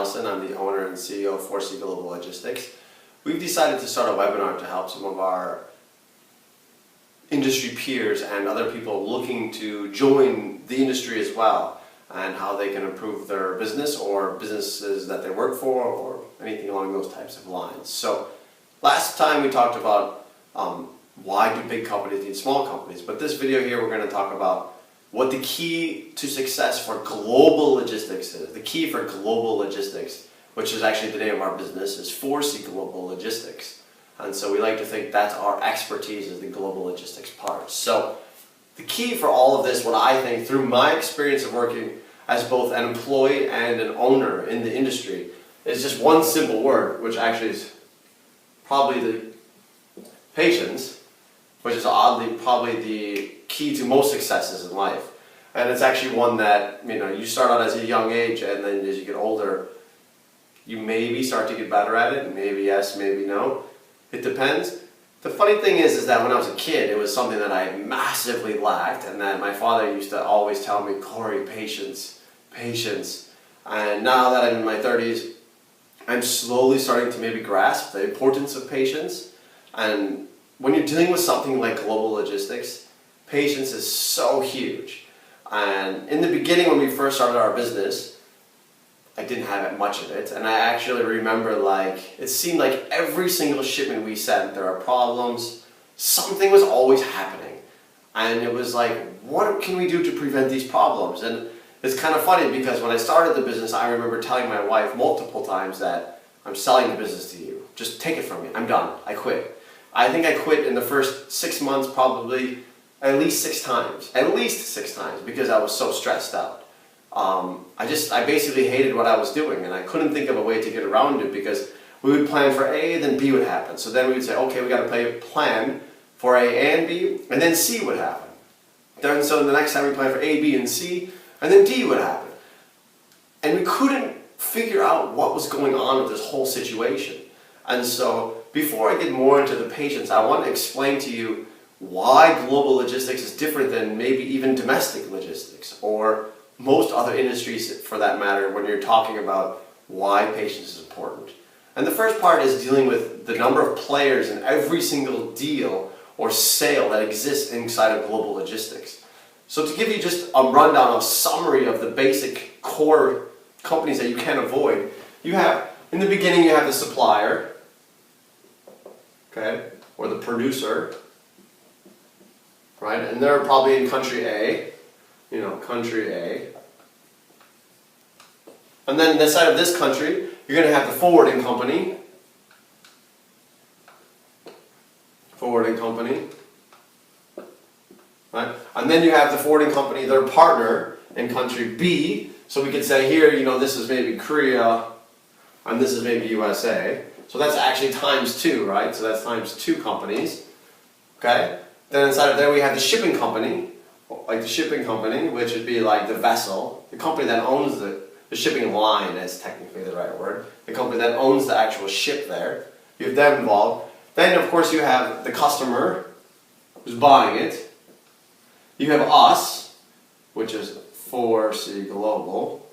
Nelson. I'm the owner and CEO of 4C Global Logistics. We've decided to start a webinar to help some of our industry peers and other people looking to join the industry as well, and how they can improve their business or businesses that they work for or anything along those types of lines. So last time we talked about why do big companies need small companies, but this video here we're going to talk about what the key to success for global logistics is. The key for global logistics, which is actually the name of our business, is 4C Global Logistics. And so we like to think that's our expertise, is the global logistics part. So the key for all of this, what I think through my experience of working as both an employee and an owner in the industry, is just one simple word, which actually is probably the patience, which is oddly probably the key to most successes in life. And it's actually one that, you start out as a young age, and then as you get older, you maybe start to get better at it. Maybe yes, maybe no. It depends. The funny thing is that when I was a kid, it was something that I massively lacked, and that my father used to always tell me, Corey, patience, patience. And now that I'm in my 30s, I'm slowly starting to maybe grasp the importance of patience. And when you're dealing with something like global logistics, patience is so huge. And in the beginning, when we first started our business, I didn't have much of it. And I actually remember, it seemed like every single shipment we sent, there are problems. Something was always happening. And it was like, what can we do to prevent these problems? And it's kind of funny because when I started the business, I remember telling my wife multiple times that I'm selling the business to you. Just take it from me. I'm done. I quit. I think I quit in the first 6 months probably at least 6 times. At least 6 times, because I was so stressed out. I basically hated what I was doing, and I couldn't think of a way to get around it, because we would plan for A, then B would happen. So then we would say, okay, we got to plan for A and B, and then C would happen. So the next time we plan for A, B, and C, and then D would happen. And we couldn't figure out what was going on with this whole situation. And so before I get more into the patience, I want to explain to you why global logistics is different than maybe even domestic logistics, or most other industries for that matter, when you're talking about why patience is important. And the first part is dealing with the number of players in every single deal or sale that exists inside of global logistics. So to give you just a rundown, a summary of the basic core companies that you can avoid, you have, in the beginning, you have the supplier, okay, or the producer, right? And they're probably in country A, country A. And then this side of this country, you're going to have the forwarding company. Forwarding company. Right? And then you have the forwarding company, their partner in country B. So we could say here, this is maybe Korea, and this is maybe USA. So that's actually times 2, right? So that's times 2 companies. Okay? Then inside of there we have the shipping company, like the shipping company, which would be like the vessel, the company that owns the shipping line is technically the right word, the company that owns the actual ship there. You have them involved. Then of course you have the customer who's buying it. You have us, which is 4C Global.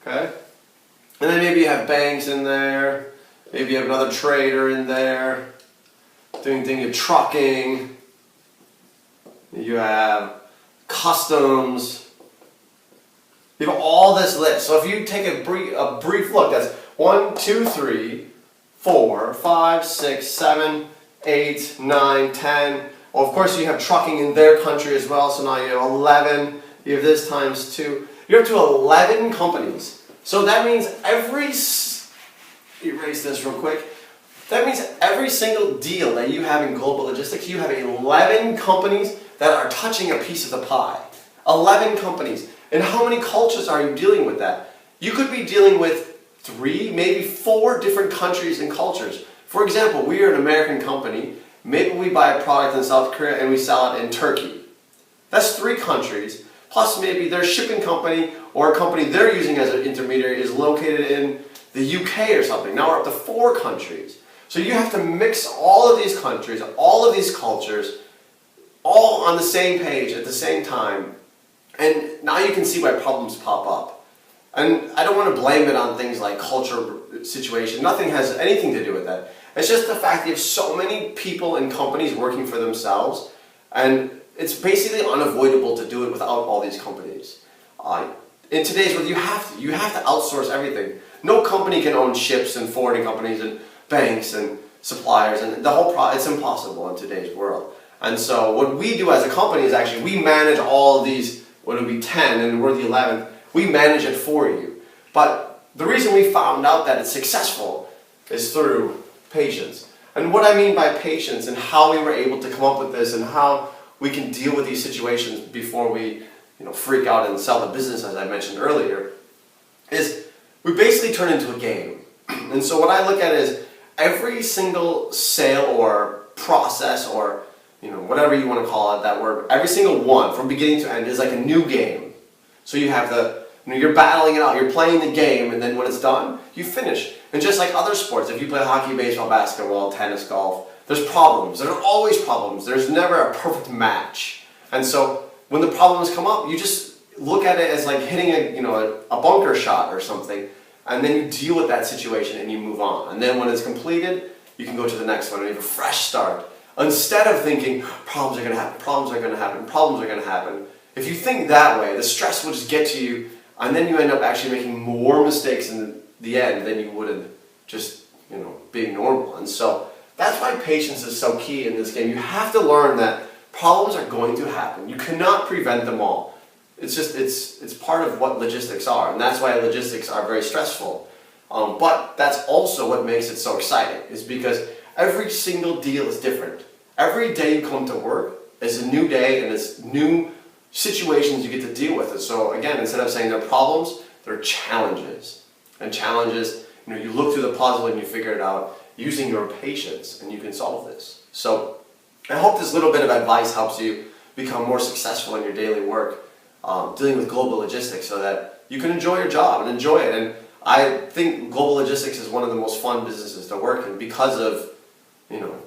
Okay? And then maybe you have banks in there, maybe you have another trader in there, doing things of trucking, you have customs, you have all this list. So if you take a brief look, that's 1, 2, 3, 4, 5, 6, 7, 8, 9, 10. Well, of course you have trucking in their country as well, so now you have 11, you have this times 2. You're up to 11 companies. So that means erase this real quick. That means every single deal that you have in global logistics, you have 11 companies that are touching a piece of the pie. 11 companies. And how many cultures are you dealing with that? You could be dealing with 3, maybe 4 different countries and cultures. For example, we are an American company. Maybe we buy a product in South Korea and we sell it in Turkey. That's 3 countries. Plus maybe their shipping company or a company they're using as an intermediary is located in the UK or something. Now we're up to 4 countries. So you have to mix all of these countries, all of these cultures, all on the same page at the same time. And now you can see why problems pop up. And I don't want to blame it on things like culture, situation. Nothing has anything to do with that. It's just the fact that you have so many people and companies working for themselves, and it's basically unavoidable to do it without all these companies. In today's world, you have to outsource everything. No company can own ships and forwarding companies and banks and suppliers, and the whole it's impossible in today's world. And so what we do as a company is actually we manage all of these, what would be 10 and we're the 11th, we manage it for you. But the reason we found out that it's successful is through patience. And what I mean by patience and how we were able to come up with this and how we can deal with these situations before we freak out and sell the business, as I mentioned earlier, is we basically turn into a game. And so what I look at is every single sale or process or whatever you want to call it, that word, every single one from beginning to end is like a new game. So you have you're battling it out, you're playing the game, and then when it's done, you finish. And just like other sports, if you play hockey, baseball, basketball, tennis, golf, there's problems. There are always problems. There's never a perfect match. And so when the problems come up, you just look at it as like hitting a bunker shot or something, and then you deal with that situation and you move on. And then when it's completed, you can go to the next one and you have a fresh start. Instead of thinking, problems are going to happen, problems are going to happen, problems are going to happen, if you think that way, the stress will just get to you, and then you end up actually making more mistakes in the end than you would have just, being normal. And so that's why patience is so key in this game. You have to learn that problems are going to happen. You cannot prevent them all. It's part of what logistics are, and that's why logistics are very stressful. But that's also what makes it so exciting, is because every single deal is different. Every day you come to work is a new day, and it's new situations you get to deal with. And so again, instead of saying they're problems, they're challenges. And challenges, you look through the puzzle and you figure it out using your patience, and you can solve this. So I hope this little bit of advice helps you become more successful in your daily work, dealing with global logistics, so that you can enjoy your job and enjoy it. And I think global logistics is one of the most fun businesses to work in because of,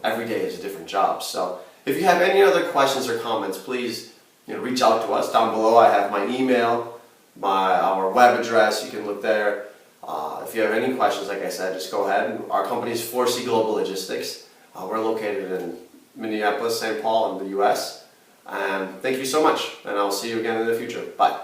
every day is a different job. So if you have any other questions or comments, please reach out to us. Down below I have my email, our web address, you can look there. If you have any questions, like I said, just go ahead. Our company is 4C Global Logistics. We're located in Minneapolis, St. Paul in the US. And thank you so much, and I'll see you again in the future. Bye.